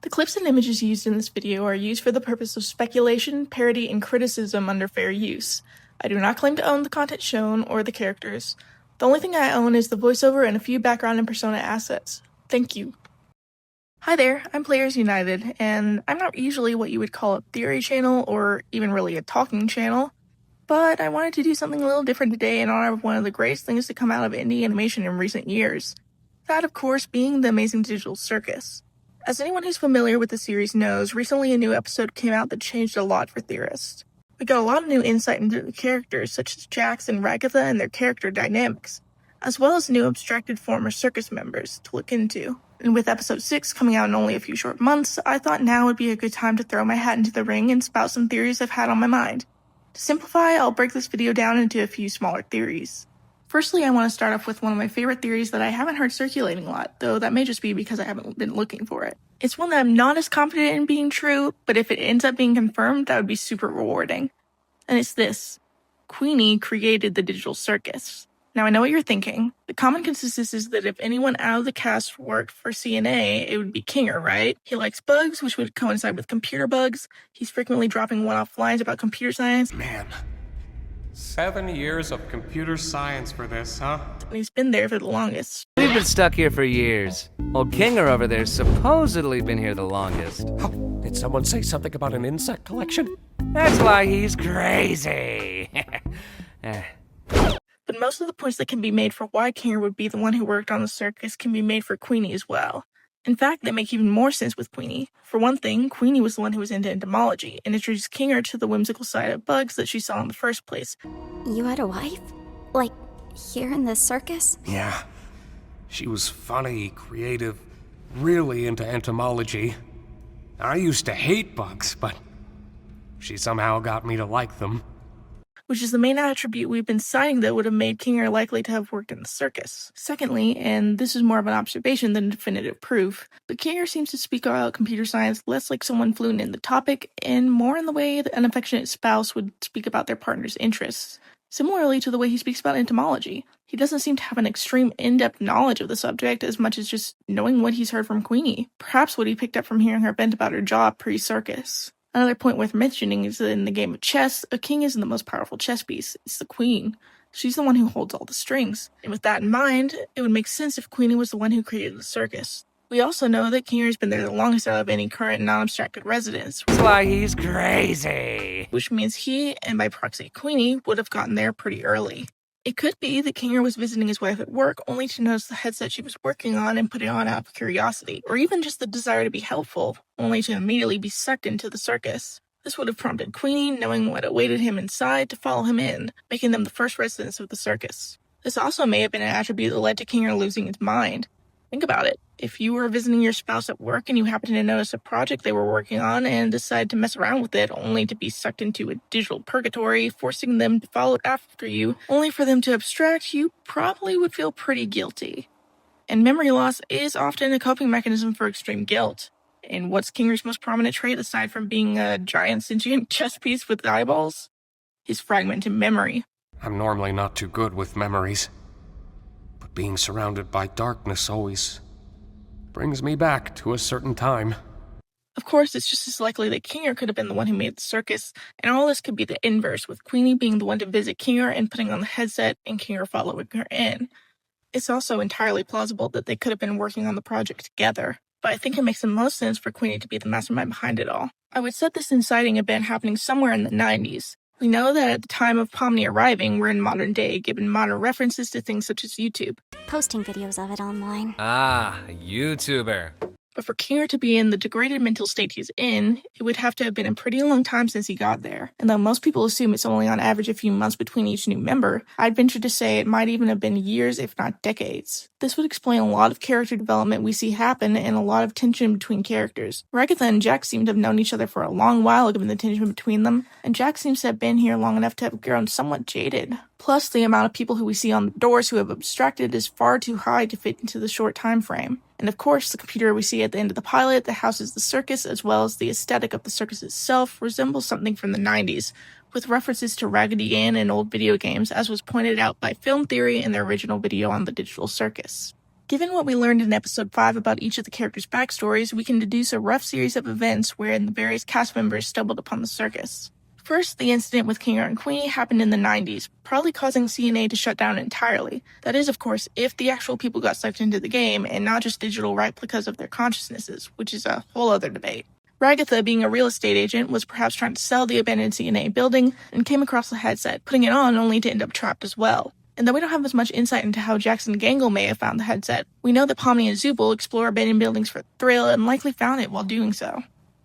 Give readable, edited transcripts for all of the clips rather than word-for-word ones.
The clips and images used in this video are used for the purpose of speculation, parody, and criticism under fair use. I do not claim to own the content shown or the characters. The only thing I own is the voiceover and a few background and persona assets. Thank you. Hi there, I'm Players United, and I'm not usually what you would call a theory channel or even really a talking channel, but I wanted to do something a little different today in honor of one of the greatest things to come out of indie animation in recent years. That, of course, being the amazing digital circus. As anyone who's familiar with the series knows, recently a new episode came out that changed a lot for theorists. We got a lot of new insight into the characters, such as Jax and Ragatha and their character dynamics, as well as new abstracted former circus members to look into. And with episode 6 coming out in only a few short months, I thought now would be a good time to throw my hat into the ring and spout some theories I've had on my mind. To simplify, I'll break this video down into a few smaller theories. Firstly, I want to start off with one of my favorite theories that I haven't heard circulating a lot, though that may just be because I haven't been looking for it. It's one that I'm not as confident in being true, but if it ends up being confirmed, that would be super rewarding. And it's this: Queenie created the digital circus. Now, I know what you're thinking. The common consensus is that if anyone out of the cast worked for CNA, it would be Kinger, right? He likes bugs, which would coincide with computer bugs. He's frequently dropping one-off lines about computer science. Man, 7 years of computer science for this, huh? And he's been there for the longest. We've been stuck here for years. Old Kinger over there's supposedly been here the longest. Oh, did someone say something about an insect collection? That's why he's crazy. But most of the points that can be made for why Kinger would be the one who worked on the circus can be made for Queenie as well. In fact, they make even more sense with Queenie. For one thing, Queenie was the one who was into entomology and introduced Kinger to the whimsical side of bugs that she saw in the first place. You had a wife? Like, here in the circus? Yeah. She was funny, creative, really into entomology. I used to hate bugs, but she somehow got me to like them. Which is the main attribute we've been citing that would have made Kinger likely to have worked in the circus. Secondly, and this is more of an observation than definitive proof, but Kinger seems to speak about computer science less like someone fluent in the topic and more in the way that an affectionate spouse would speak about their partner's interests. Similarly to the way he speaks about entomology. He doesn't seem to have an extreme in-depth knowledge of the subject as much as just knowing what he's heard from Queenie, perhaps what he picked up from hearing her vent about her job pre-circus. Another point worth mentioning is that in the game of chess, a king isn't the most powerful chess piece, it's the queen. She's the one who holds all the strings. And with that in mind, it would make sense if Queenie was the one who created the circus. We also know that Kinger's been there the longest out of any current non-abstracted residents. That's why he's crazy. Which means he, and by proxy Queenie, would have gotten there pretty early. It could be that Kinger was visiting his wife at work only to notice the headset she was working on and put it on out of curiosity, or even just the desire to be helpful, only to immediately be sucked into the circus. This would have prompted Queenie, knowing what awaited him inside, to follow him in, making them the first residents of the circus. This also may have been an attribute that led to Kinger losing his mind. Think about it. If you were visiting your spouse at work and you happened to notice a project they were working on and decided to mess around with it only to be sucked into a digital purgatory, forcing them to follow after you, only for them to abstract, you probably would feel pretty guilty. And memory loss is often a coping mechanism for extreme guilt. And what's Kinger's most prominent trait aside from being a giant sentient chess piece with eyeballs? His fragmented memory. I'm normally not too good with memories, but being surrounded by darkness always brings me back to a certain time. Of course, it's just as likely that Kinger could have been the one who made the circus, and all this could be the inverse, with Queenie being the one to visit Kinger and putting on the headset, and Kinger following her in. It's also entirely plausible that they could have been working on the project together, but I think it makes the most sense for Queenie to be the mastermind behind it all. I would set this inciting event happening somewhere in the 90s. We know that at the time of Pomni arriving, we're in modern day, given modern references to things such as YouTube. Posting videos of it online. Ah, a YouTuber. But for Kinger to be in the degraded mental state he's in, it would have to have been a pretty long time since he got there. And though most people assume it's only on average a few months between each new member, I'd venture to say it might even have been years, if not decades. This would explain a lot of character development we see happen and a lot of tension between characters. Ragatha and Jax seem to have known each other for a long while given the tension between them, and Jax seems to have been here long enough to have grown somewhat jaded. Plus, the amount of people who we see on the doors who have abstracted is far too high to fit into the short time frame. And of course, the computer we see at the end of the pilot that houses the circus, as well as the aesthetic of the circus itself, resembles something from the 90s, with references to Raggedy Ann and old video games, as was pointed out by Film Theory in their original video on the digital circus. Given what we learned in episode 5 about each of the characters' backstories, we can deduce a rough series of events wherein the various cast members stumbled upon the circus. First, the incident with Kinger and Queenie happened in the 90s, probably causing CNA to shut down entirely. That is, of course, if the actual people got sucked into the game and not just digital replicas of their consciousnesses, which is a whole other debate. Ragatha, being a real estate agent, was perhaps trying to sell the abandoned CNA building and came across the headset, putting it on only to end up trapped as well. And though we don't have as much insight into how Jax and Gangle may have found the headset, we know that Pomni and Zooble explore abandoned buildings for thrill and likely found it while doing so.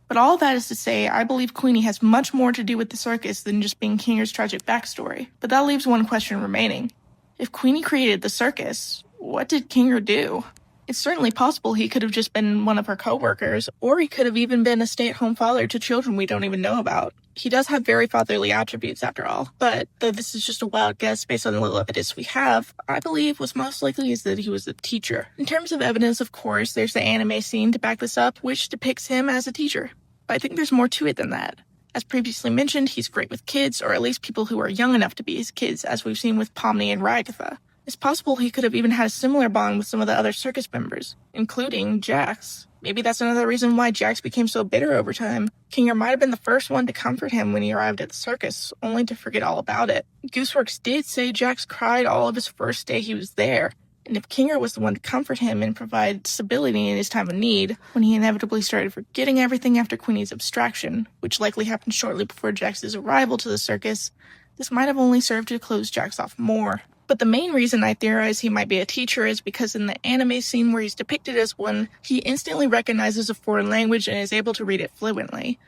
But all that is to say, I believe Queenie has much more to do with the circus than just being Kinger's tragic backstory. But that leaves one question remaining. If Queenie created the circus, what did Kinger do? It's certainly possible he could have just been one of her co-workers, or he could have even been a stay-at-home father to children we don't even know about. He does have very fatherly attributes after all, but though this is just a wild guess based on the little evidence we have, I believe what's most likely is that he was a teacher. In terms of evidence, of course, there's the anime scene to back this up, which depicts him as a teacher. But I think there's more to it than that. As previously mentioned, he's great with kids, or at least people who are young enough to be his kids, as we've seen with Pomni and Ragatha. It's possible he could have even had a similar bond with some of the other circus members, including Jax. Maybe that's another reason why Jax became so bitter over time. Kinger might have been the first one to comfort him when he arrived at the circus, only to forget all about it. Gooseworks did say Jax cried all of his first day he was there, and if Kinger was the one to comfort him and provide stability in his time of need, when he inevitably started forgetting everything after Queenie's abstraction, which likely happened shortly before Jax's arrival to the circus, this might have only served to close Jax off more. But the main reason I theorize he might be a teacher is because in the anime scene where he's depicted as one, he instantly recognizes a foreign language and is able to read it fluently.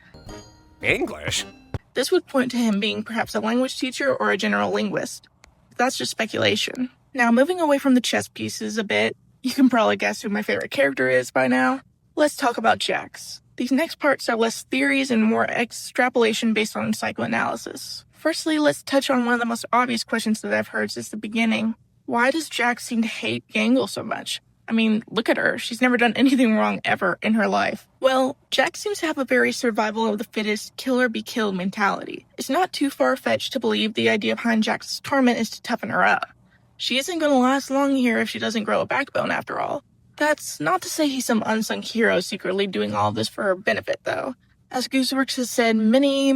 English? This would point to him being perhaps a language teacher or a general linguist. That's just speculation. Now, moving away from the chess pieces a bit, you can probably guess who my favorite character is by now. Let's talk about Jax. These next parts are less theories and more extrapolation based on psychoanalysis. Firstly, let's touch on one of the most obvious questions that I've heard since the beginning. Why does Jax seem to hate Gangle so much? I mean, look at her. She's never done anything wrong ever in her life. Well, Jax seems to have a very survival of the fittest, kill or be killed mentality. It's not too far-fetched to believe the idea behind Jax's torment is to toughen her up. She isn't going to last long here if she doesn't grow a backbone after all. That's not to say he's some unsung hero secretly doing all this for her benefit, though. As Gooseworks has said many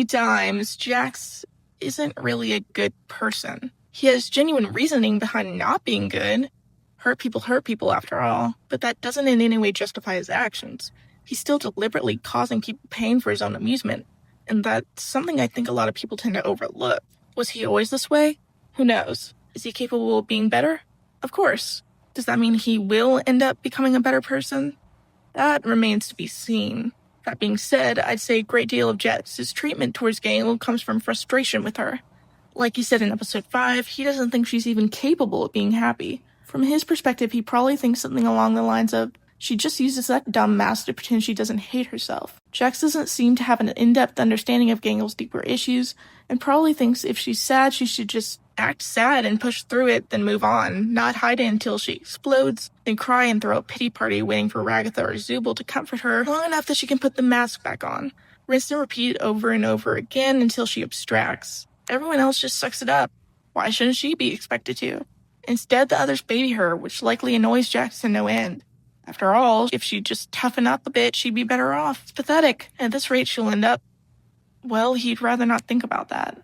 times, Jax isn't really a good person. He has genuine reasoning behind not being good. Hurt people after all, but that doesn't in any way justify his actions. He's still deliberately causing people pain for his own amusement, and that's something I think a lot of people tend to overlook. Was he always this way? Who knows? Is he capable of being better? Of course. Does that mean he will end up becoming a better person? That remains to be seen. That being said, I'd say a great deal of Jax's treatment towards Gangle comes from frustration with her. Like he said in episode 5, he doesn't think she's even capable of being happy. From his perspective, he probably thinks something along the lines of, she just uses that dumb mask to pretend she doesn't hate herself. Jax doesn't seem to have an in-depth understanding of Gangle's deeper issues, and probably thinks if she's sad, she should just act sad and push through it, then move on, not hide it until she explodes, then cry and throw a pity party waiting for Ragatha or Zooble to comfort her long enough that she can put the mask back on. Rinse and repeat over and over again until she abstracts. Everyone else just sucks it up. Why shouldn't she be expected to? Instead, the others baby her, which likely annoys Jax to no end. After all, if she'd just toughen up a bit, she'd be better off. It's pathetic. At this rate, she'll end up... Well, he'd rather not think about that.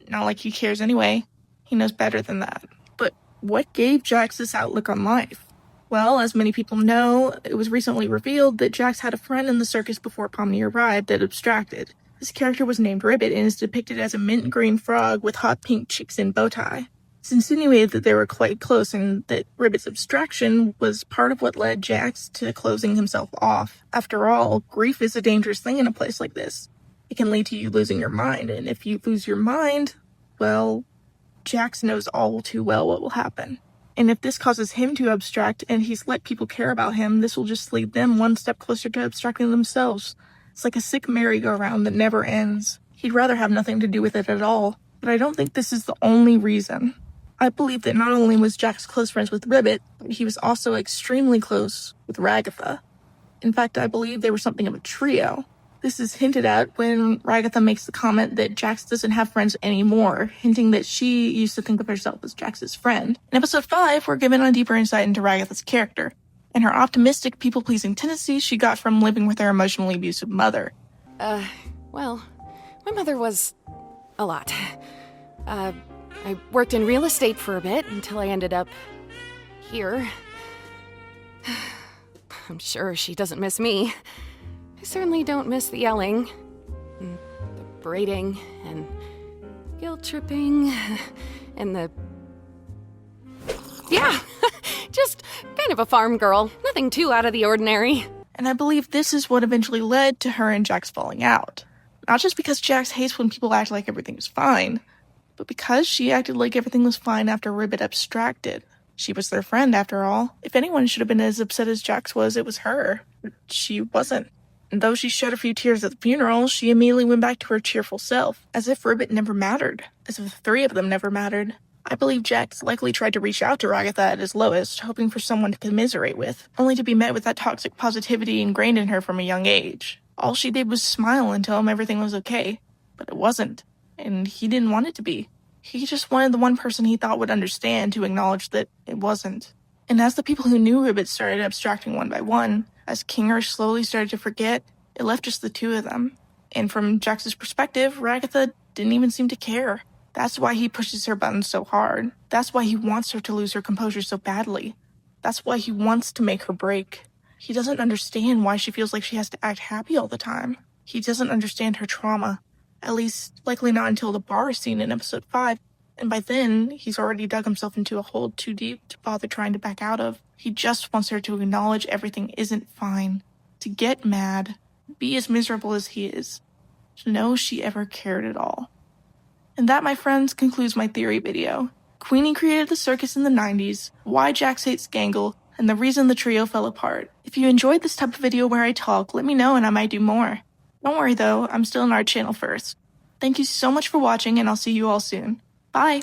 Not like he cares anyway. He knows better than that. But what gave Jax this outlook on life? Well, as many people know, it was recently revealed that Jax had a friend in the circus before Pomni arrived that abstracted. This character was named Ribbit and is depicted as a mint green frog with hot pink cheeks and bow tie. It's insinuated that they were quite close and that Ribbit's abstraction was part of what led Jax to closing himself off. After all, grief is a dangerous thing in a place like this. It can lead to you losing your mind, and if you lose your mind, well, Jax knows all too well what will happen. And if this causes him to abstract and he's let people care about him, this will just lead them one step closer to abstracting themselves. It's like a sick merry-go-round that never ends. He'd rather have nothing to do with it at all. But I don't think this is the only reason. I believe that not only was Jax close friends with Ribbit, but he was also extremely close with Ragatha. In fact, I believe they were something of a trio. This is hinted at when Ragatha makes the comment that Jax doesn't have friends anymore, hinting that she used to think of herself as Jax's friend. In episode 5, we're given a deeper insight into Ragatha's character, and her optimistic, people-pleasing tendencies she got from living with her emotionally abusive mother. Well, my mother was a lot. I worked in real estate for a bit until I ended up here. I'm sure she doesn't miss me. I certainly don't miss the yelling, and the braiding, and guilt-tripping, and the... Yeah, just kind of a farm girl. Nothing too out of the ordinary. And I believe this is what eventually led to her and Jax falling out. Not just because Jax hates when people act like everything is fine, but because she acted like everything was fine after Ribbit abstracted. She was their friend, after all. If anyone should have been as upset as Jax was, it was her. But she wasn't. And though she shed a few tears at the funeral, she immediately went back to her cheerful self, as if Ribbit never mattered, as if the three of them never mattered. I believe Jax likely tried to reach out to Ragatha at his lowest, hoping for someone to commiserate with, only to be met with that toxic positivity ingrained in her from a young age. All she did was smile and tell him everything was okay, but it wasn't, and he didn't want it to be. He just wanted the one person he thought would understand to acknowledge that it wasn't. And as the people who knew Ribbit started abstracting one by one, as Kinger slowly started to forget, it left just the two of them. And from Jax's perspective, Ragatha didn't even seem to care. That's why he pushes her buttons so hard. That's why he wants her to lose her composure so badly. That's why he wants to make her break. He doesn't understand why she feels like she has to act happy all the time. He doesn't understand her trauma. At least, likely not until the bar scene in episode 5. And by then, he's already dug himself into a hole too deep to bother trying to back out of. He just wants her to acknowledge everything isn't fine. To get mad. Be as miserable as he is. To know she ever cared at all. And that, my friends, concludes my theory video. Queenie created the circus in the 90s, why Jax hates Gangle, and the reason the trio fell apart. If you enjoyed this type of video where I talk, let me know and I might do more. Don't worry though, I'm still in our channel first. Thank you so much for watching and I'll see you all soon. Bye!